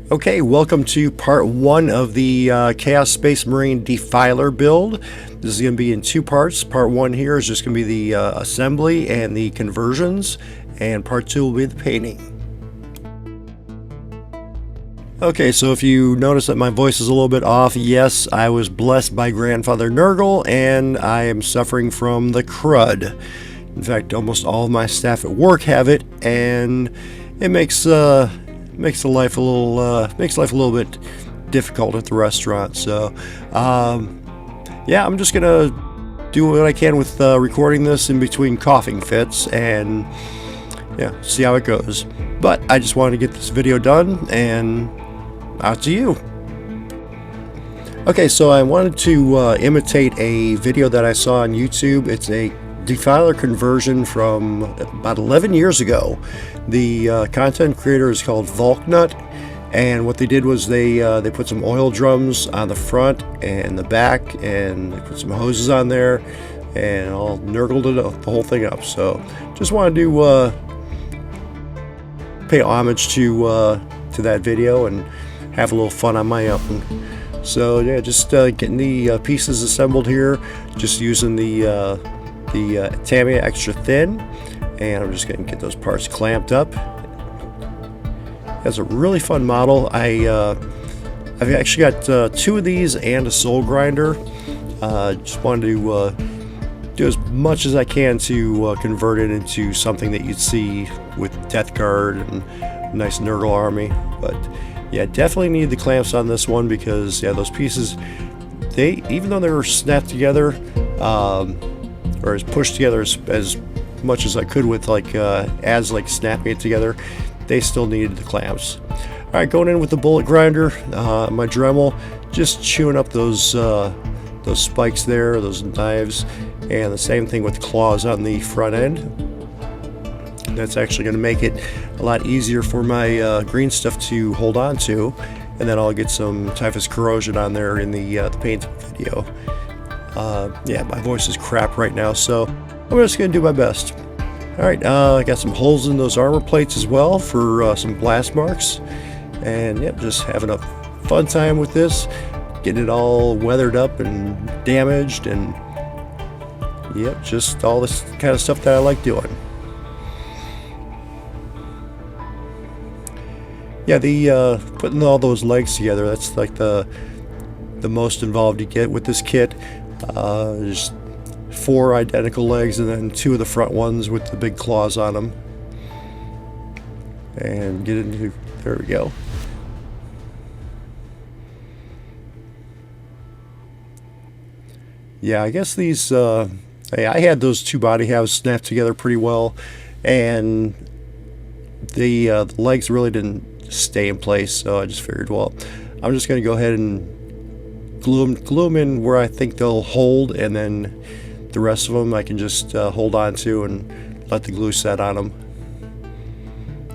Okay, welcome to part one of the Chaos Space Marine Defiler build. This is going to be in two parts. Part one here is just going to be the assembly and the conversions, and part two will be the painting. Okay, so if you notice that my voice is a little bit off, yes, I was blessed by Grandfather Nurgle, and I am suffering from the crud. In fact, almost all of my staff at work have it, and it makes life a little bit difficult at the restaurant. So yeah, I'm just gonna do what I can with recording this in between coughing fits, and yeah, see how it goes. But I just wanted to get this video done, and out to you. Okay, so I wanted to imitate a video that I saw on YouTube. It's a Defiler conversion from about 11 years ago. The content creator is called Volknut, and what they did was they put some oil drums on the front and the back, and they put some hoses on there, and all Nurgled the whole thing up. So just wanted to pay homage to that video and have a little fun on my own. So yeah, just getting the pieces assembled here, just using the Tamiya extra thin, and I'm just going to get those parts clamped up. That's a really fun model. I've actually got two of these and a soul grinder. Just wanted to do as much as I can to convert it into something that you'd see with Death Guard and a nice Nurgle army. But yeah, definitely need the clamps on this one, because yeah, those pieces, even though they were snapped together, or as pushed together as much as I could with like snapping it together, they still needed the clamps. Alright, going in with the bullet grinder, my Dremel, just chewing up those spikes there, those knives, and the same thing with the claws on the front end. That's actually going to make it a lot easier for my green stuff to hold on to, and then I'll get some typhus corrosion on there in the paint video. Yeah, my voice is crap right now, so I'm just going to do my best. Alright, I got some holes in those armor plates as well for some blast marks. And yep, just having a fun time with this, getting it all weathered up and damaged, and yep, just all this kind of stuff that I like doing. Yeah, the putting all those legs together, that's like the most involved you get with this kit. There's 4 identical legs, and then 2 of the front ones with the big claws on them. And get into, there we go. Yeah, I guess these, I had those 2 body halves snapped together pretty well, and the legs really didn't stay in place, so I just figured, well, I'm just going to go ahead and glue them in where I think they'll hold, and then the rest of them I can just hold on to and let the glue set on them.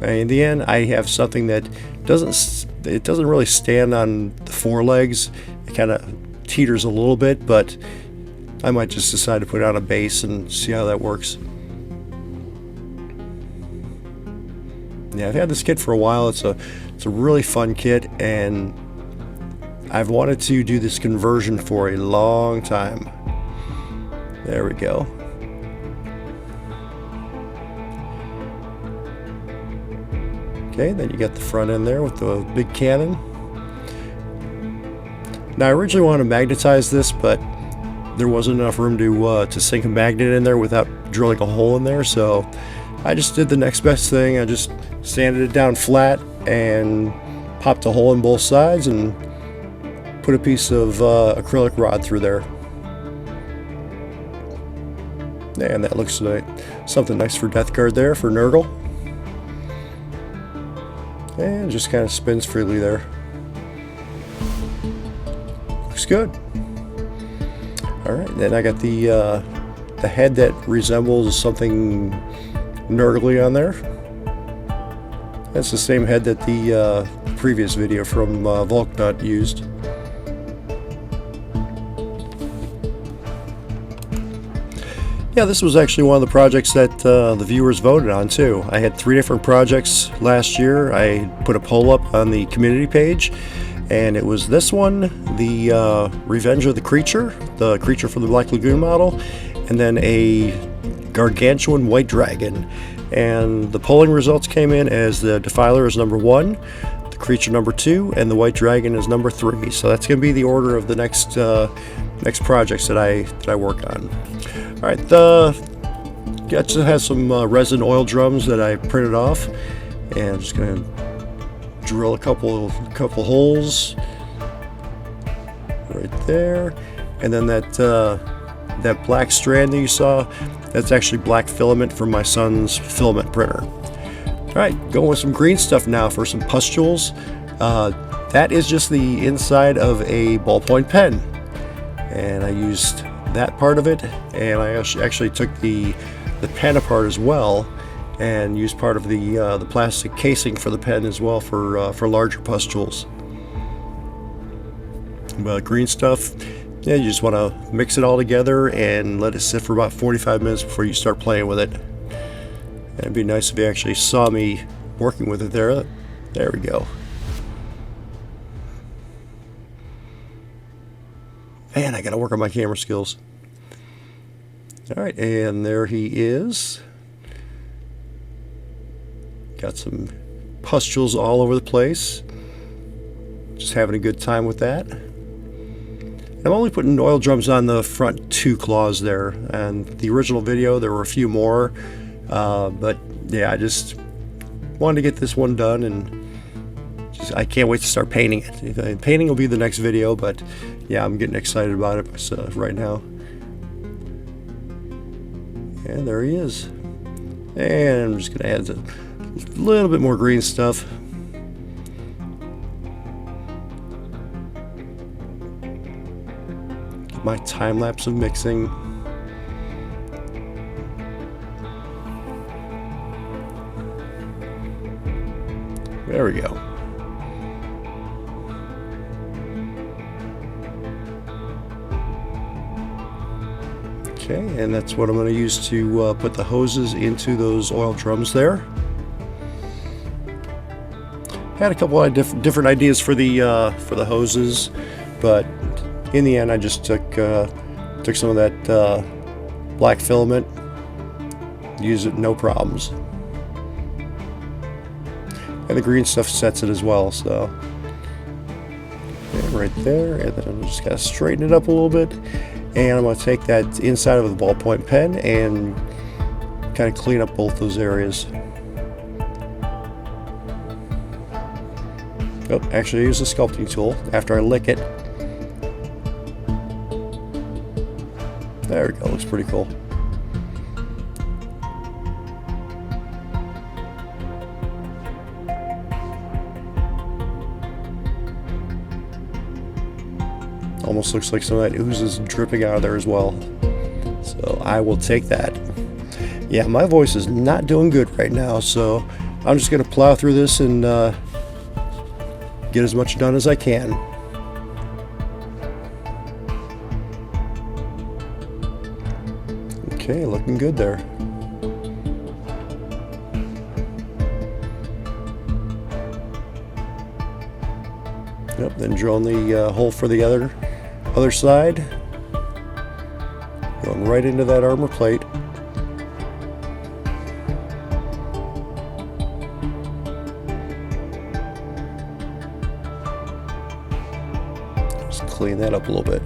And in the end, I have something that doesn't really stand on the 4 legs. It kind of teeters a little bit, but I might just decide to put it on a base and see how that works. Yeah, I've had this kit for a while. It's a really fun kit, and I've wanted to do this conversion for a long time. There we go. Okay, then you got the front end there with the big cannon. Now I originally wanted to magnetize this, but there wasn't enough room to sink a magnet in there without drilling a hole in there, so I just did the next best thing. I just sanded it down flat and popped a hole in both sides and put a piece of acrylic rod through there. And that looks like something nice for Death Guard there for Nurgle. And just kind of spins freely there. Looks good. Alright, then I got the head that resembles something Nurgly on there. That's the same head that the previous video from Volknut used. Yeah, this was actually one of the projects that the viewers voted on too. I had 3 different projects last year. I put a poll up on the community page, and it was this one, the Revenge of the Creature from the Black Lagoon model, and then a gargantuan white dragon. And the polling results came in as the Defiler is number 1, the creature number 2, and the white dragon is number 3. So that's going to be the order of the next projects that I work on. All right, it has some resin oil drums that I printed off, and I'm just going to drill a couple holes right there, and then that black strand that you saw, that's actually black filament from my son's filament printer. All right, going with some green stuff now for some pustules. That is just the inside of a ballpoint pen, and I used that part of it, and I actually took the pen apart as well, and used part of the plastic casing for the pen as well for larger pustules. But green stuff, yeah, you just want to mix it all together and let it sit for about 45 minutes before you start playing with it. And it'd be nice if you actually saw me working with it there. There we go. Man, I gotta work on my camera skills. Alright, and there he is. Got some pustules all over the place. Just having a good time with that. I'm only putting oil drums on the front 2 claws there. And the original video, there were a few more. But yeah, I just wanted to get this one done, and I can't wait to start painting it. Painting will be the next video, but yeah, I'm getting excited about it right now. And there he is. And I'm just going to add a little bit more green stuff. Get my time lapse of mixing. There we go. Okay, and that's what I'm going to use to put the hoses into those oil drums there. Had a couple of different ideas for the hoses, but in the end I just took some of that black filament, used it no problems. And the green stuff sets it as well, so yeah, right there. And then I'm just gonna straighten it up a little bit, and I'm gonna take that inside of the ballpoint pen and kind of clean up both those areas. Oh, actually, I use a sculpting tool after I lick it. There we go. Looks pretty cool. Almost looks like some of that ooze is dripping out of there as well. So I will take that. Yeah, my voice is not doing good right now, so I'm just going to plow through this and get as much done as I can. Okay, looking good there. Yep, then drilling the hole for the other side, going right into that armor plate. Just clean that up a little bit.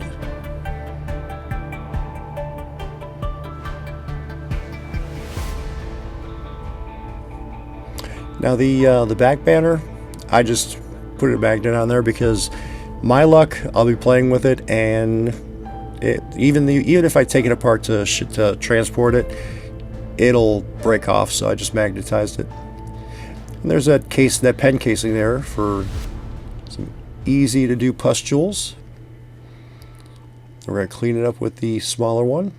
Now the back banner, I just put it back down there because my luck, I'll be playing with it, and even if I take it apart to transport it, it'll break off. So I just magnetized it. And there's that pen casing there for some easy to do pustules. We're going to clean it up with the smaller one.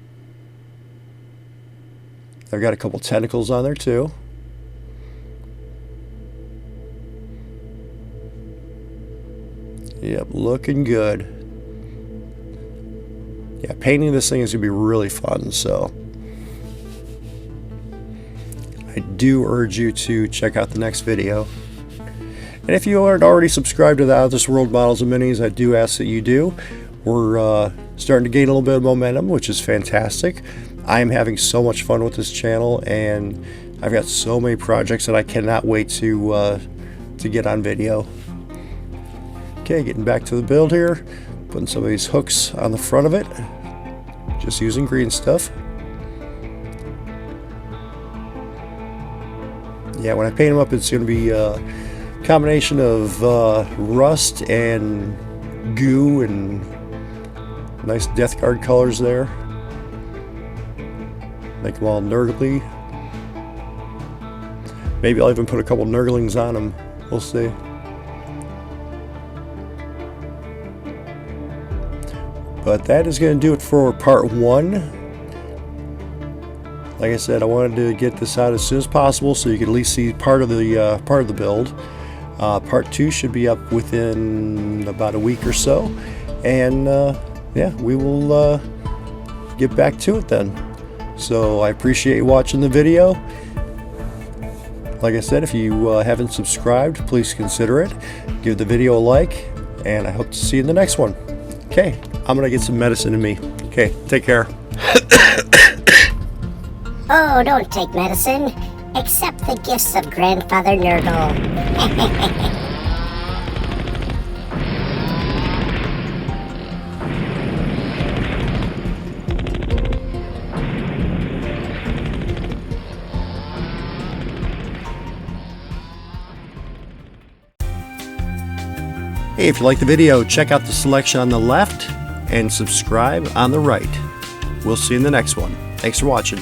I've got a couple tentacles on there too. Yep, looking good. Yeah, painting this thing is going to be really fun, so do urge you to check out the next video. And if you aren't already subscribed to the Out of This World Models and Minis, I do ask that you do. We're starting to gain a little bit of momentum, which is fantastic. I'm having so much fun with this channel, and I've got so many projects that I cannot wait to get on video. Okay, getting back to the build here, putting some of these hooks on the front of it, just using green stuff. Yeah, when I paint them up, it's going to be a combination of rust and goo and nice Death Guard colors there. Make them all Nurgle-y. Maybe I'll even put a couple Nurglings on them. We'll see. But that is going to do it for part 1. Like I said, I wanted to get this out as soon as possible so you can at least see part of the build. Part 2 should be up within about a week or so, and yeah, we will get back to it then. So I appreciate you watching the video. Like I said, if you haven't subscribed, please consider it. Give the video a like, and I hope to see you in the next one. Okay, I'm gonna get some medicine in me. Okay, take care. Oh, don't take medicine. Accept the gifts of Grandfather Nurgle. Hey, if you like the video, check out the selection on the left and subscribe on the right. We'll see you in the next one. Thanks for watching.